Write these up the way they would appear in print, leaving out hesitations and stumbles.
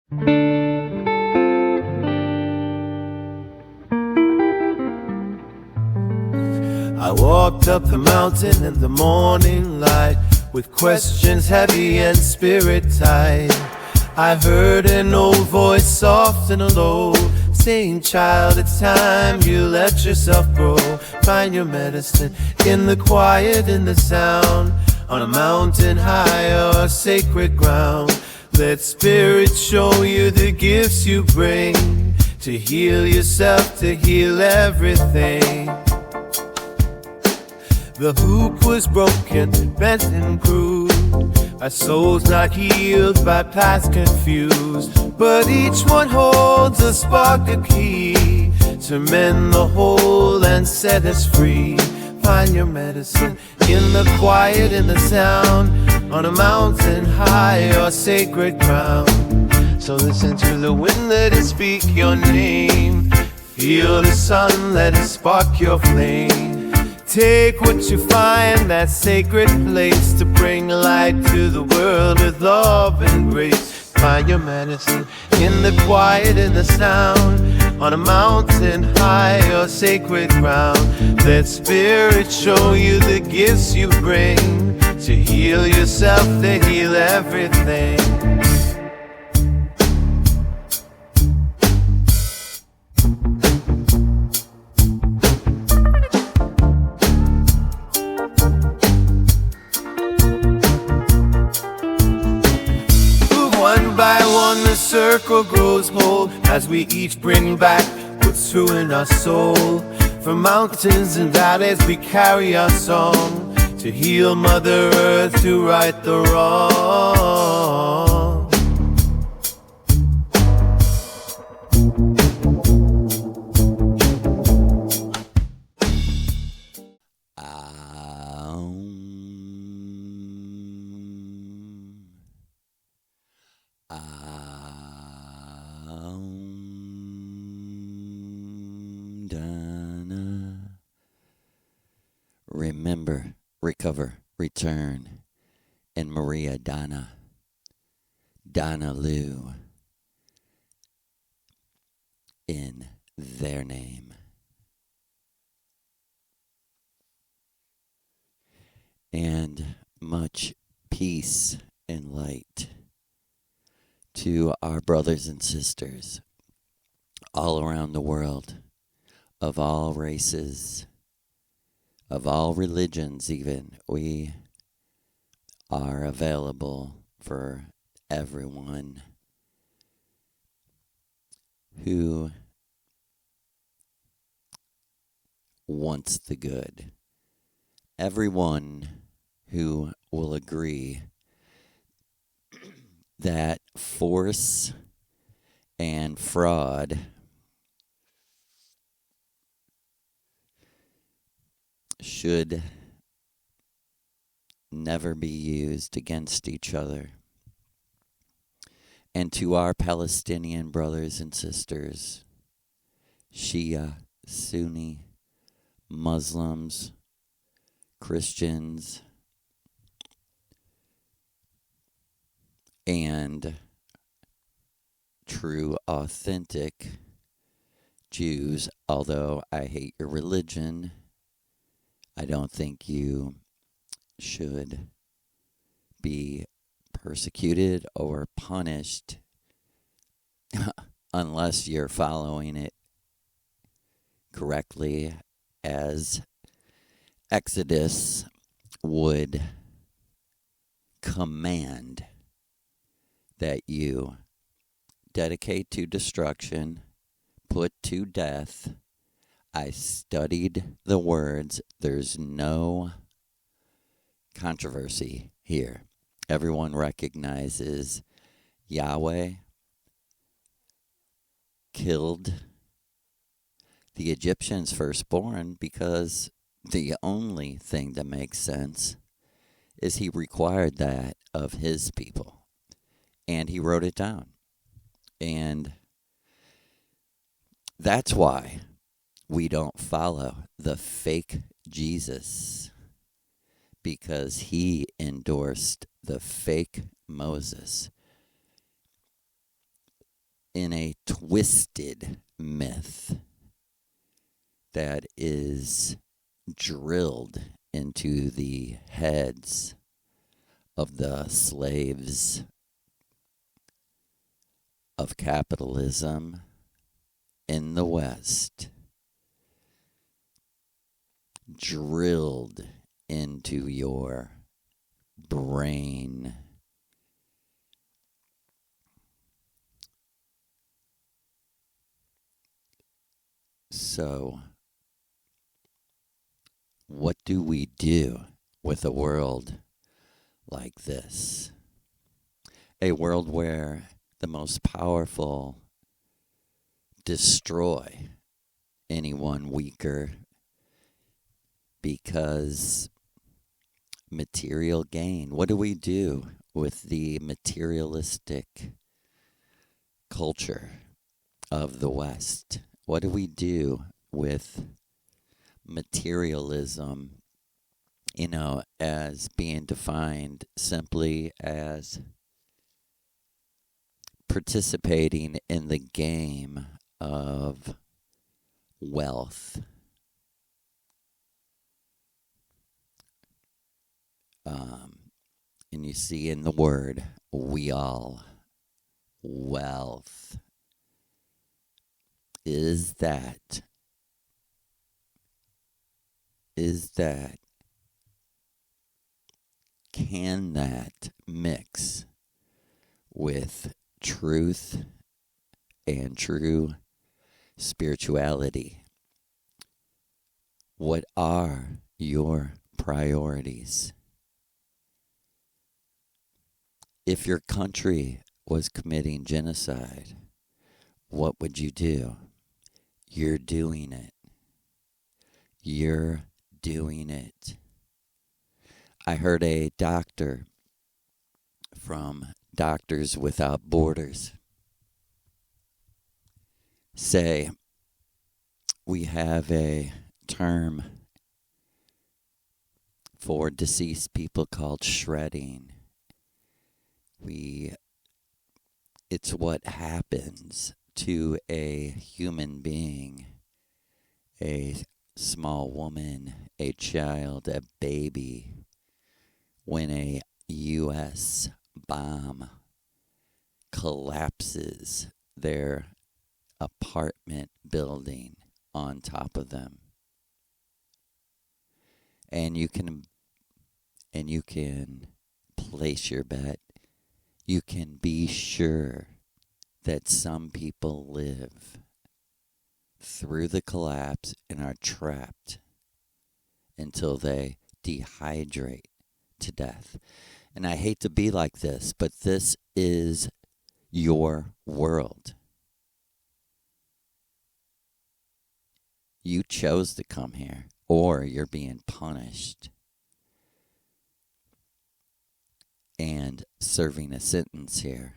I walked up the mountain in the morning light, with questions heavy and spirit tight. I heard an old voice, soft and low, saying, child, it's time you let yourself grow. Find your medicine in the quiet, in the sound, on a mountain high or sacred ground. Let spirit show you the gifts you bring, to heal yourself, to heal everything. The hook was broken, bent and bruised, our souls not healed by past confused, but each one holds a spark, a key, to mend the whole and set us free. Find your medicine in the quiet, in the sound, on a mountain high or sacred ground. So listen to the wind, let it speak your name. Feel the sun, let it spark your flame. Take what you find, that sacred place, to bring light to the world with love and grace. Find your medicine in the quiet, in the sound, on a mountain high or sacred ground. Let spirit show you the gifts you bring, to heal yourself, to heal everything. By one the circle grows whole, as we each bring back what's true in our soul. From mountains and valleys we carry our song, to heal Mother Earth, to right the wrong. Remember, recover, return, and Maria Donna Lou, in their name. And much peace and light to our brothers and sisters all around the world, of all races, of all religions even. We are available for everyone who wants the good. Everyone who will agree that force and fraud should never be used against each other. And to our Palestinian brothers and sisters, Shia, Sunni, Muslims, Christians, and true, authentic Jews, although I hate your religion, I don't think you should be persecuted or punished unless you're following it correctly, as Exodus would command that you dedicate to destruction, put to death. I studied the words. There's no controversy here. Everyone recognizes Yahweh killed the Egyptians' firstborn, because the only thing that makes sense is he required that of his people. And he wrote it down. And that's why we don't follow the fake Jesus, because he endorsed the fake Moses. in a twisted myth that is drilled into the heads of the slaves of capitalism in the West, drilled into your brain. So, what do we do with a world like this? A world where the most powerful destroy anyone weaker because material gain. What do we do with the materialistic culture of the West? What do we do with materialism, as being defined simply as participating in the game of wealth? And you see in the word, we all, wealth. Is that can that mix with truth and true spirituality? What are your priorities? If your country was committing genocide, what would you do? You're doing it. You're doing it. I heard a doctor from Doctors Without Borders say, we have a term for deceased people called shredding. It's what happens to a human being, a small woman, a child, a baby, when a U.S. bomb collapses their apartment building on top of them. And you can place your bet. You can be sure that some people live through the collapse and are trapped until they dehydrate to death. And I hate to be like this, but this is your world. You chose to come here, or you're being punished and serving a sentence here.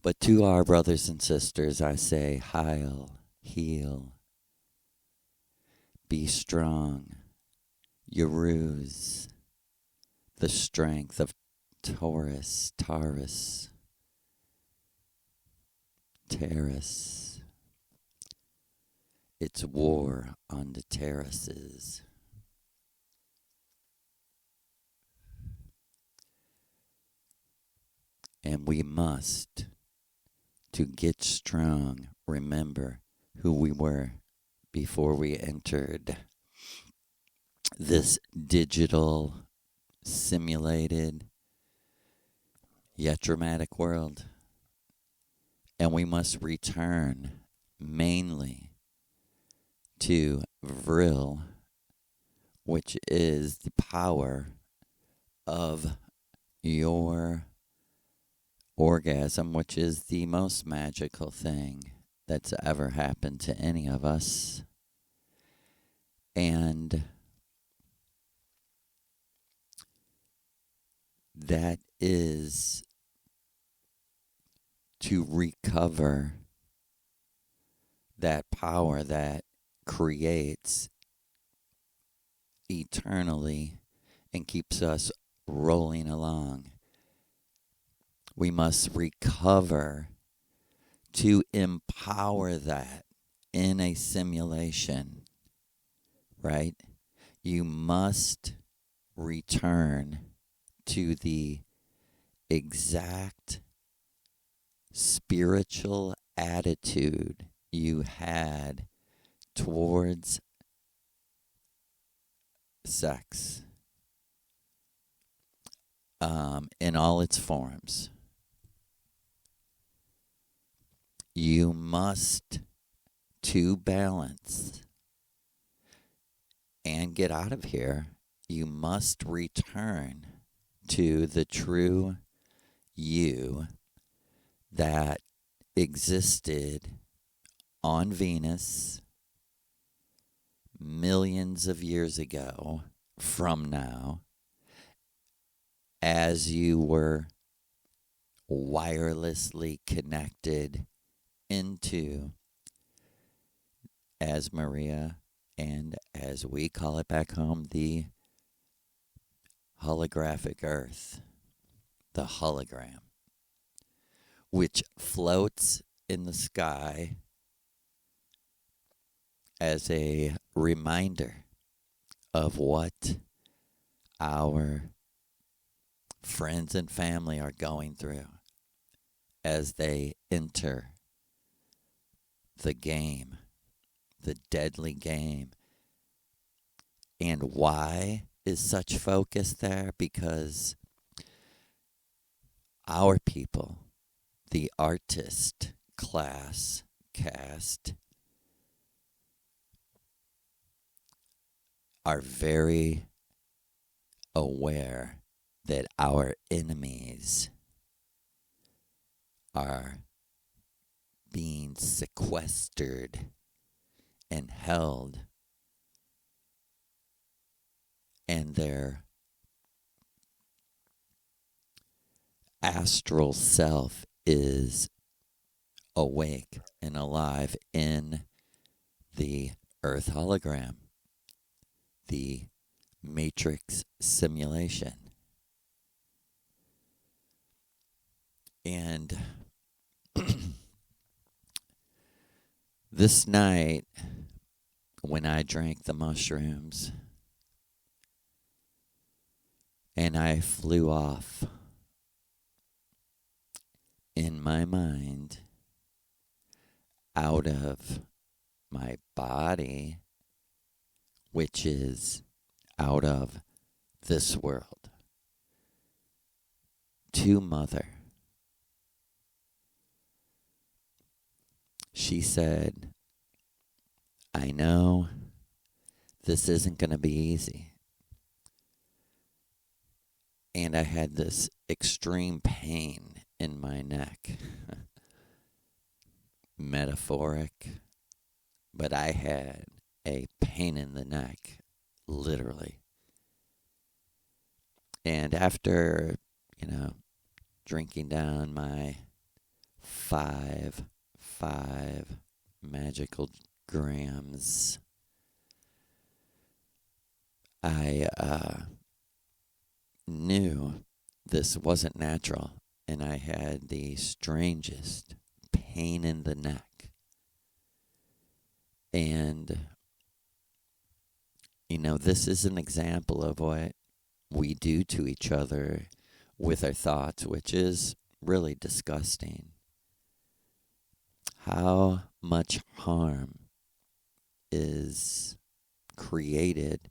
But to our brothers and sisters, I say, heal, be strong, Yeruz, the strength of Taurus, Terrace. It's war on the terraces. And we must, to get strong, remember who we were before we entered this digital, simulated, yet dramatic world. And we must return mainly to Vril, which is the power of your orgasm, which is the most magical thing that's ever happened to any of us. And that is to recover that power that creates eternally and keeps us rolling along. We must recover to empower that in a simulation, right? You must return to the exact spiritual attitude you had towards sex in all its forms. You must, to balance and get out of here, you must return to the true you that existed on Venus millions of years ago from now, as you were wirelessly connected into, as Maria and as we call it back home, the holographic earth, the hologram, which floats in the sky as a reminder of what our friends and family are going through as they enter the game, the deadly game. And why is such focus there? Because our people, the artist class, caste, are very aware that our enemies are being sequestered and held, and their astral self is awake and alive in the Earth hologram, the Matrix simulation. And this night, when I drank the mushrooms and I flew off in my mind out of my body, which is out of this world, to Mother. She said, I know this isn't going to be easy. And I had this extreme pain in my neck. Metaphoric. But I had a pain in the neck, literally. And after, drinking down my five magical grams, I knew this wasn't natural, and I had the strangest pain in the neck. And, this is an example of what we do to each other with our thoughts, which is really disgusting. How much harm is created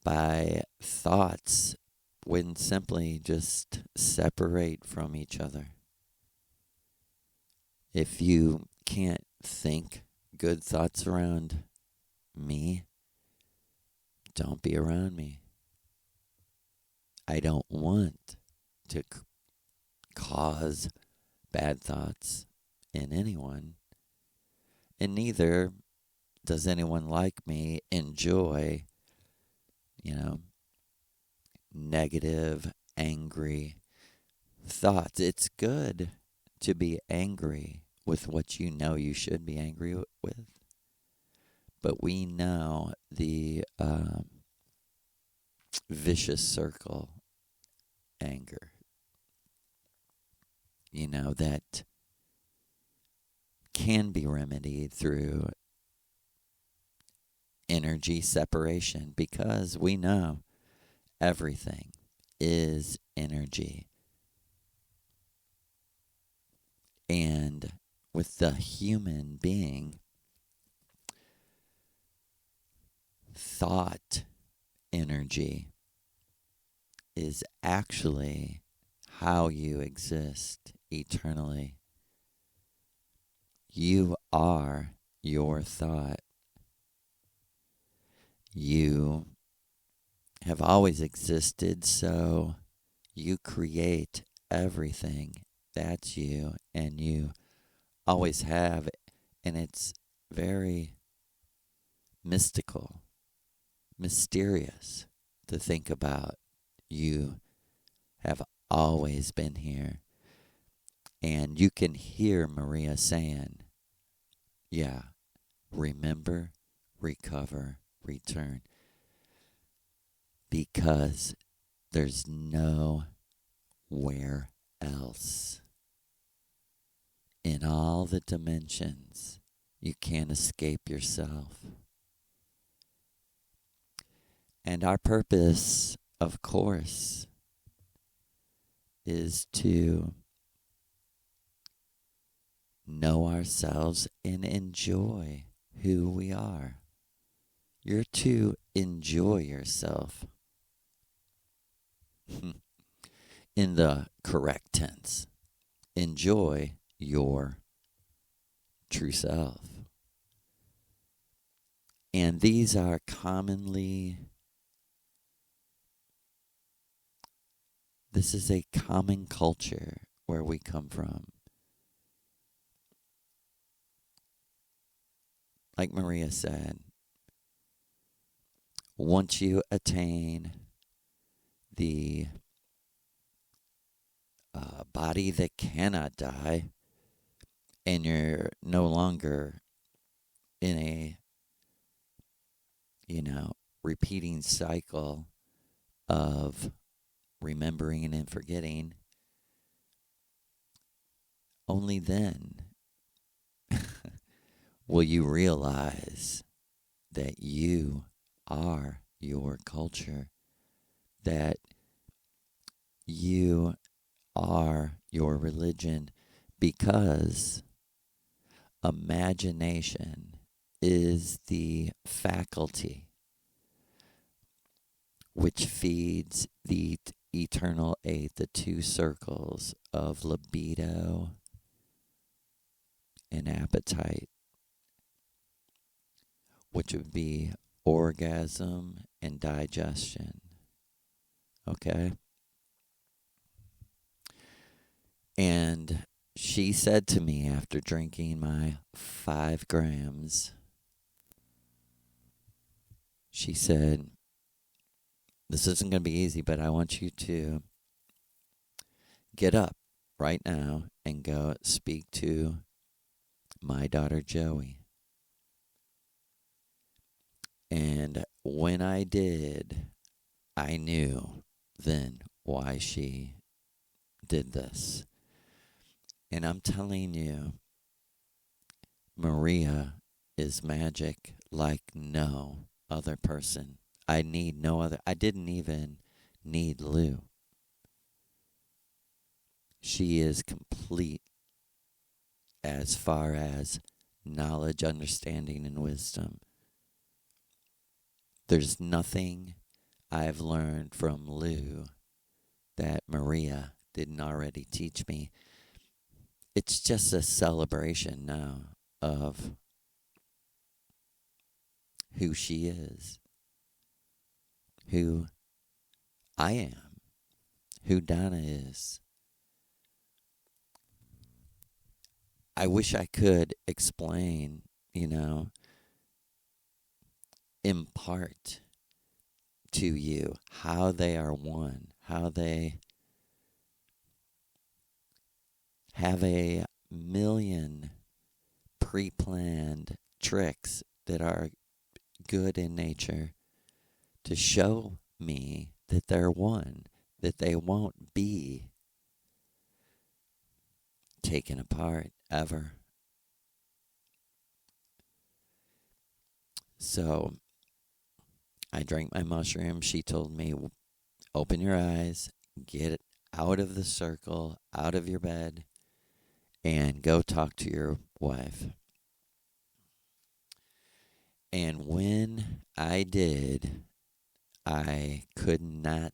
by thoughts when simply just separate from each other. If you can't think good thoughts around me, don't be around me. I don't want to cause bad thoughts in anyone, and neither does anyone like me enjoy, negative, angry thoughts. It's good to be angry with what you know you should be angry with, but we know the vicious circle anger. that can be remedied through energy separation, because we know everything is energy. And with the human being, thought energy is actually how you exist eternally. You are your thought. You have always existed, so you create everything. That's you, and you always have, and it's very mystical, mysterious to think about. You have always been here, and you can hear Maria saying, yeah, remember, recover, return, because there's nowhere else in all the dimensions. You can't escape yourself. And our purpose, of course, is to know ourselves and enjoy who we are. You're to enjoy yourself in the correct tense. Enjoy your true self. And these are this is a common culture where we come from. Like Maria said, once you attain the body that cannot die, and you're no longer in a, repeating cycle of remembering and forgetting, only then will you realize that you are your culture, that you are your religion, because imagination is the faculty which feeds the eternal eight, the two circles of libido and appetite, which would be orgasm and digestion. Okay? And she said to me after drinking my 5 grams, she said, this isn't going to be easy, but I want you to get up right now and go speak to my daughter Joey. And when I did, I knew then why she did this. And I'm telling you, Maria is magic like no other person. I need no other. I didn't even need Lou. She is complete as far as knowledge, understanding, and wisdom. There's nothing I've learned from Lou that Maria didn't already teach me. It's just a celebration now of who she is, who I am, who Donna is. I wish I could explain, impart to you how they are one, how they have a million pre-planned tricks that are good in nature to show me that they're one, that they won't be taken apart ever. So I drank my mushroom. She told me, open your eyes, get out of the circle, out of your bed, and go talk to your wife. And when I did, I could not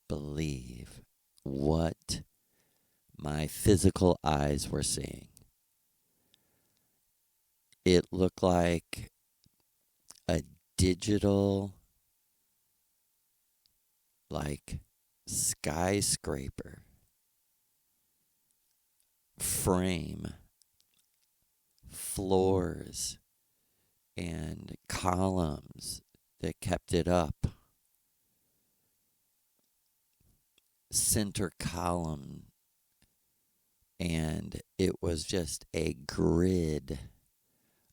believe what my physical eyes were seeing. It looked like a digital, like, skyscraper frame, floors, and columns that kept it up. Center column, and it was just a grid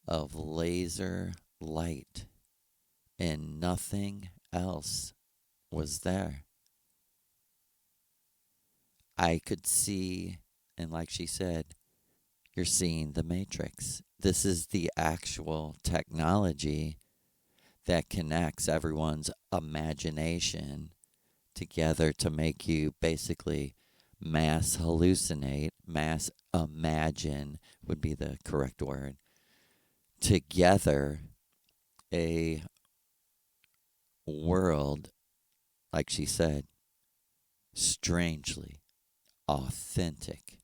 of laser light, and nothing else was there. I could see, and like she said, you're seeing the Matrix. This is the actual technology that connects everyone's imagination together to make you basically mass hallucinate, mass imagine would be the correct word, together a world, like she said, strangely authentic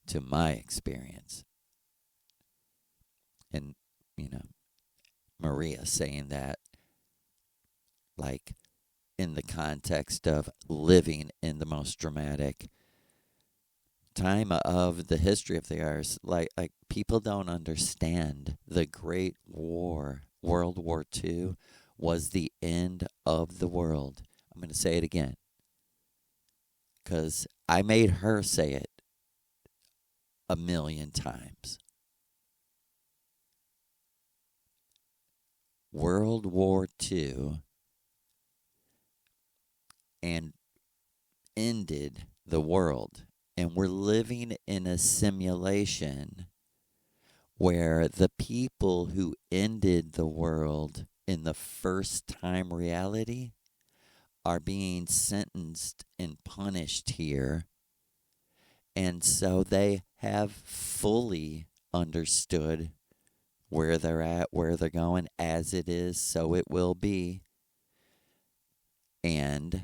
to my experience. And, Maria saying that, like, in the context of living in the most dramatic time of the history of the earth. Like people don't understand the Great War, World War II, was the end of the world. I'm going to say it again, because I made her say it a million times. World War II and ended the world. And we're living in a simulation where the people who ended the world in the first time reality are being sentenced and punished here. And so they have fully understood where they're at, where they're going. As it is, so it will be. And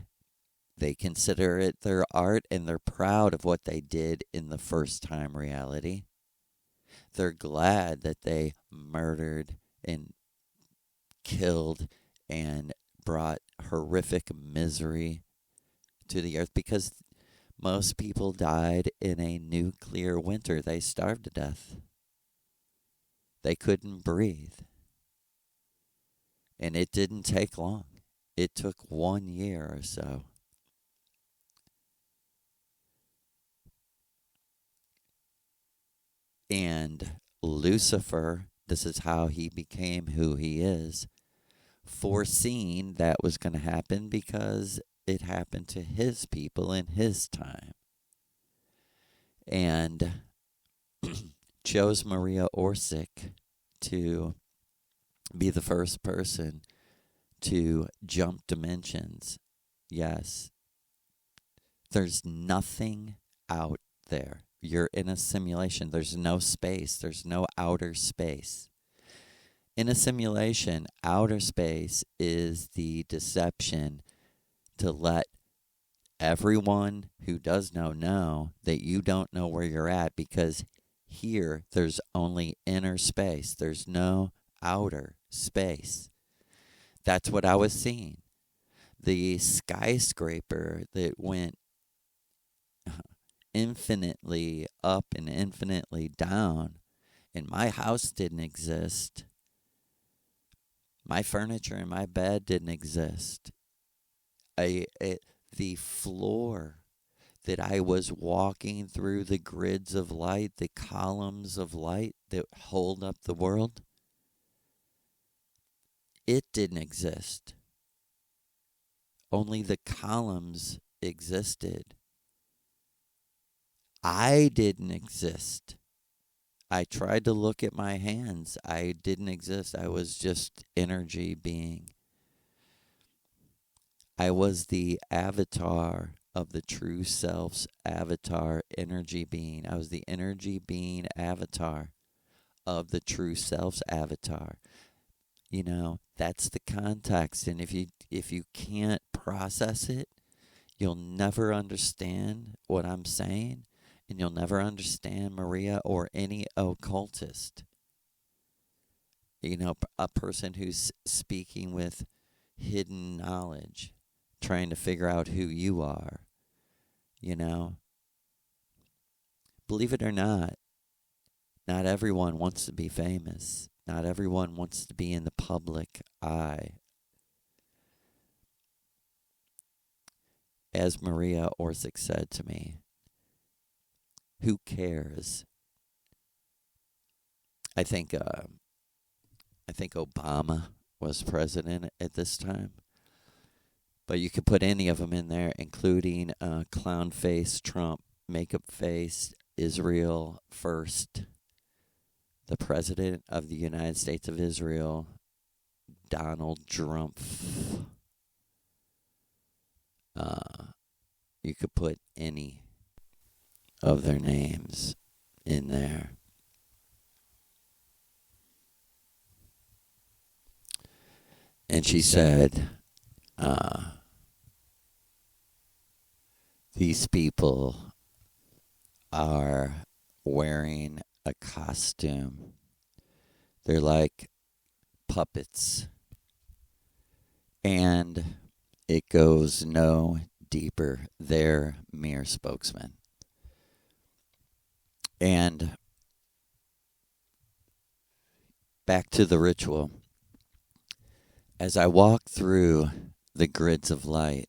they consider it their art, and they're proud of what they did in the first time reality. They're glad that they murdered and killed and brought horrific misery to the earth, because most people died in a nuclear winter. They starved to death. They couldn't breathe. And it didn't take long. It took 1 year or so. And Lucifer, this is how he became who he is, foreseeing that was going to happen because it happened to his people in his time. And chose Maria Orsic to be the first person to jump dimensions. Yes, there's nothing out there. You're in a simulation. There's no space. There's no outer space. In a simulation, outer space is the deception to let everyone who does know that you don't know where you're at, because here there's only inner space. There's no outer space. That's what I was seeing. The skyscraper that went infinitely up and infinitely down, and my house didn't exist. My furniture and my bed didn't exist. The floor that I was walking through, the grids of light, the columns of light that hold up the world, it didn't exist. Only the columns existed. I didn't exist. I tried to look at my hands. I didn't exist. I was just energy being. I was the avatar of the true self's avatar energy being. I was the energy being avatar of the true self's avatar. You know, that's the context. And if you can't process it, you'll never understand what I'm saying, and you'll never understand Maria or any occultist. You know, a person who's speaking with hidden knowledge, trying to figure out who you are, you know. Believe it or not everyone wants to be famous. Not everyone wants to be in the public eye. As Maria Orsic said to me, who cares? I think Obama was president at this time. But you could put any of them in there, including clown face Trump, makeup face Israel first, the president of the United States of Israel, Donald Trump. You could put any of their names in there. And she said, these people are wearing a costume. They're like puppets. And it goes no deeper. They're mere spokesmen. And back to the ritual. As I walk through the grids of light,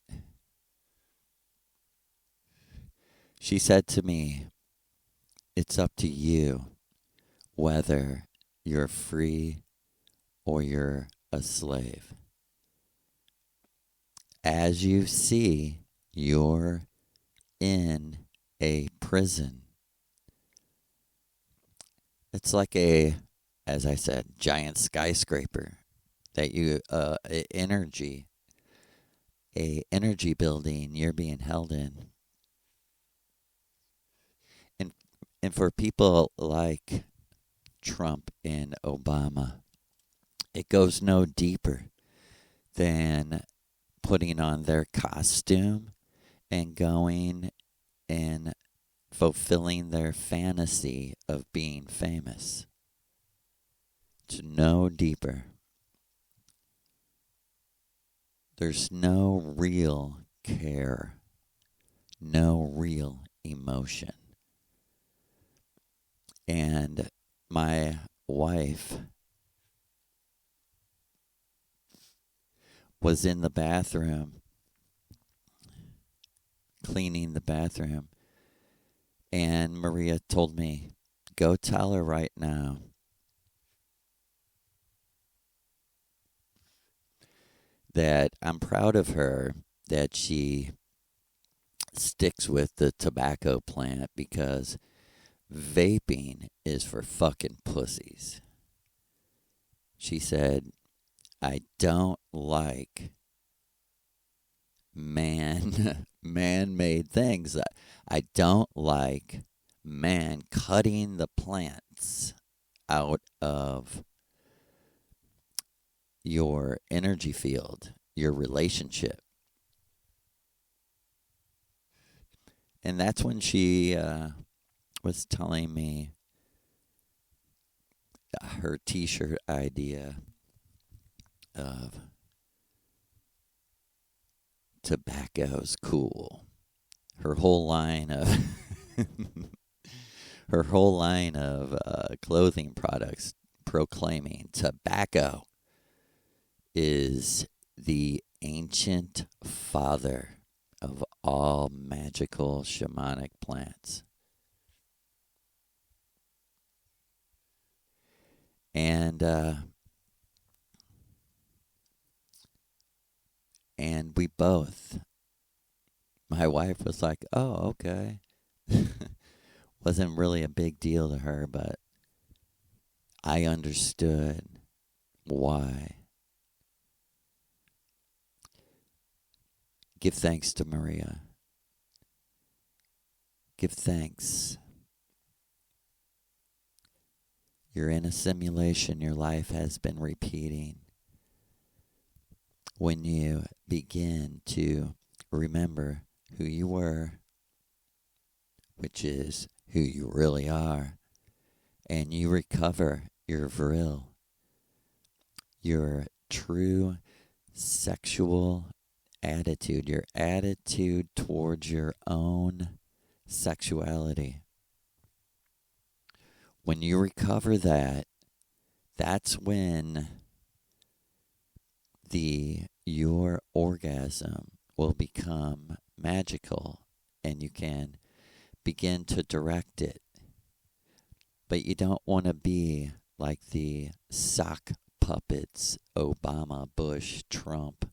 she said to me, it's up to you whether you're free or you're a slave. As you see, you're in a prison. It's like as I said, giant skyscraper that you, energy building you're being held in. And for people like Trump and Obama, it goes no deeper than putting on their costume and going and fulfilling their fantasy of being famous. It's no deeper. There's no real care, no real emotion. And my wife was in the bathroom, cleaning the bathroom, and Maria told me, go tell her right now that I'm proud of her, that she sticks with the tobacco plant because vaping is for fucking pussies. She said, I don't like man-made things. I don't like man cutting the plants out of your energy field, your relationship. And that's when she was telling me her t-shirt idea of tobacco's cool. Her whole line of clothing products proclaiming tobacco is the ancient father of all magical shamanic plants. And we both, my wife was like, oh, okay. wasn't really a big deal to her, but I understood why. Give thanks to Maria. Give thanks. You're in a simulation. Your life has been repeating. When you begin to remember who you were, which is who you really are, and you recover your vril, your true sexual attitude, your attitude towards your own sexuality. When you recover that, that's when your orgasm will become magical and you can begin to direct it. But you don't want to be like the sock puppets, Obama, Bush, Trump,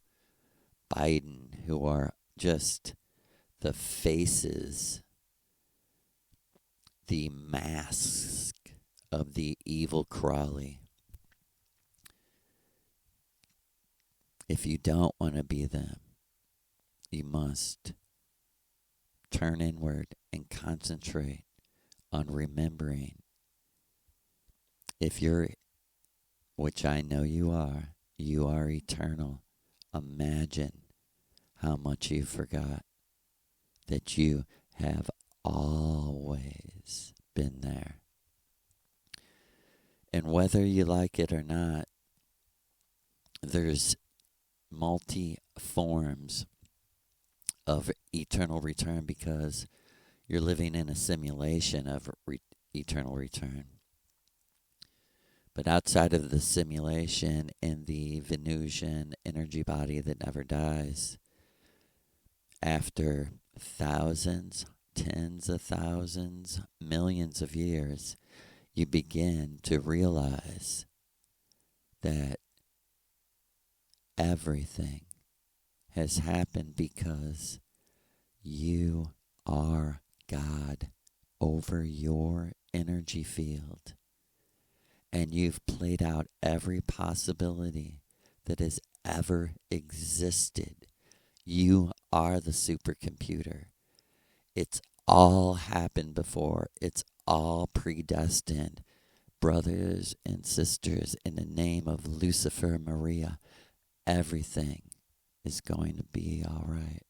Biden, who are just the faces, the mask of the evil Crawley. If you don't want to be them, you must turn inward and concentrate on remembering. If you're, which I know you are eternal. Imagine how much you forgot that you have always been there. And whether you like it or not, there's multi-forms of eternal return because you're living in a simulation of eternal return. But outside of the simulation in the Venusian energy body that never dies, after thousands, tens of thousands, millions of years, you begin to realize that everything has happened because you are God over your energy field. And you've played out every possibility that has ever existed. You are the supercomputer. It's all happened before. It's all predestined. Brothers and sisters, in the name of Lucifer Maria, everything is going to be all right.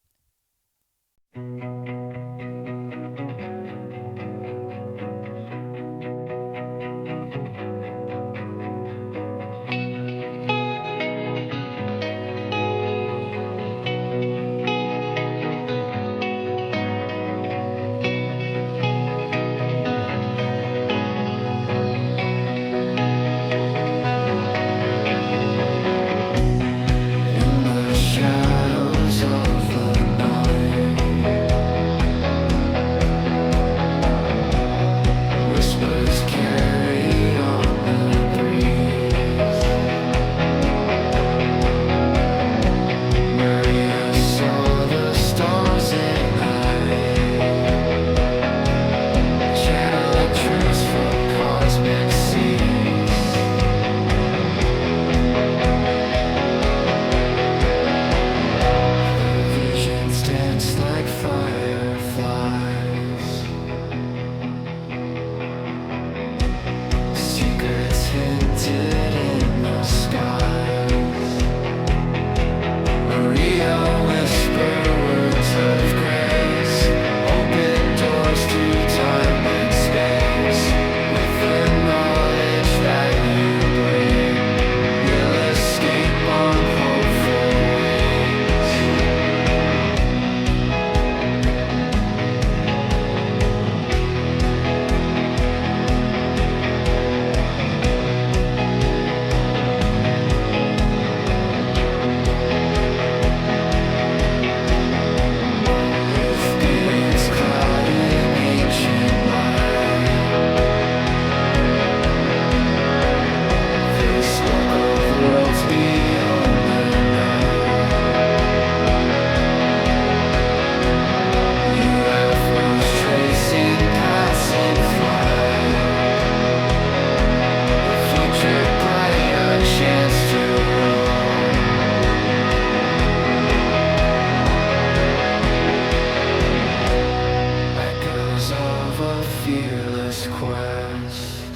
fearless quest,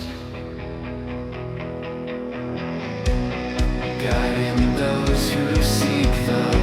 guiding those who seek the